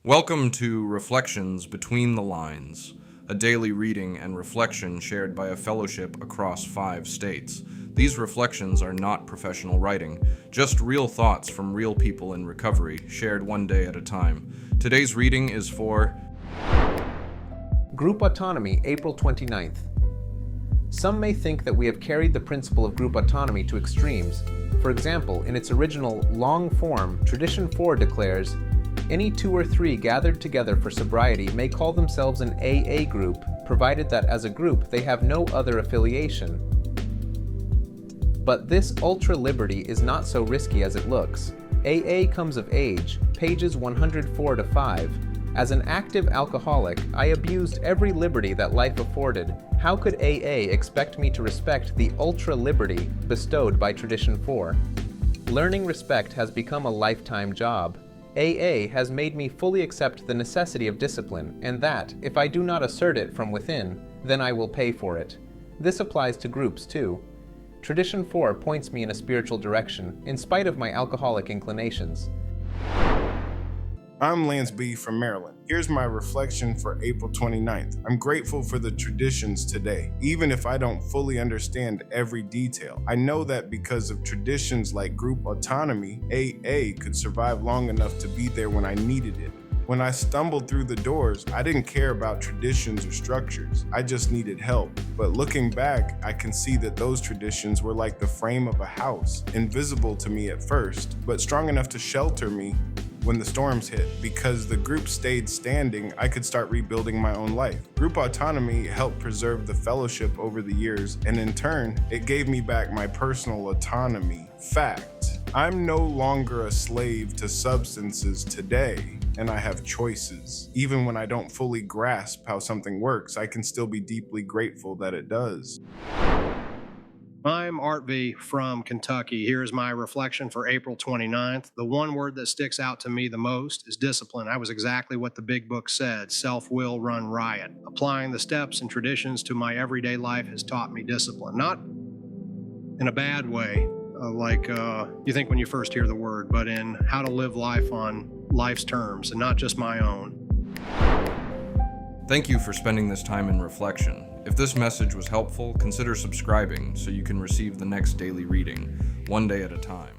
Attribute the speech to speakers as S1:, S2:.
S1: Welcome to Reflections Between the Lines, a daily reading and reflection shared by a fellowship across 5 states. These reflections are not professional writing, just real thoughts from real people in recovery, shared one day at a time. Today's reading is for
S2: Group Autonomy, April 29th. Some may think that we have carried the principle of group autonomy to extremes. For example, in its original long form, Tradition 4 declares, any 2 or 3 gathered together for sobriety may call themselves an AA group, provided that as a group they have no other affiliation. But this ultra-liberty is not so risky as it looks. AA comes of age, pages 104-5. As an active alcoholic, I abused every liberty that life afforded. How could AA expect me to respect the ultra-liberty bestowed by Tradition 4? Learning respect has become a lifetime job. AA has made me fully accept the necessity of discipline, and that, if I do not assert it from within, then I will pay for it. This applies to groups too. Tradition 4 points me in a spiritual direction, in spite of my alcoholic inclinations.
S3: I'm Lance B. from Maryland. Here's my reflection for April 29th. I'm grateful for the traditions today, even if I don't fully understand every detail. I know that because of traditions like group autonomy, AA could survive long enough to be there when I needed it. When I stumbled through the doors, I didn't care about traditions or structures. I just needed help. But looking back, I can see that those traditions were like the frame of a house, invisible to me at first, but strong enough to shelter me when the storms hit. Because the group stayed standing, I could start rebuilding my own life. Group autonomy helped preserve the fellowship over the years, and in turn, it gave me back my personal autonomy. Fact, I'm no longer a slave to substances today, and I have choices. Even when I don't fully grasp how something works, I can still be deeply grateful that it does.
S4: I'm Art V. from Kentucky. Here's my reflection for April 29th. The one word that sticks out to me the most is discipline. I was exactly what the big book said, self-will run riot. Applying the steps and traditions to my everyday life has taught me discipline. Not in a bad way, like you think when you first hear the word, but in how to live life on life's terms and not just my own.
S1: Thank you for spending this time in reflection. If this message was helpful, consider subscribing so you can receive the next daily reading, one day at a time.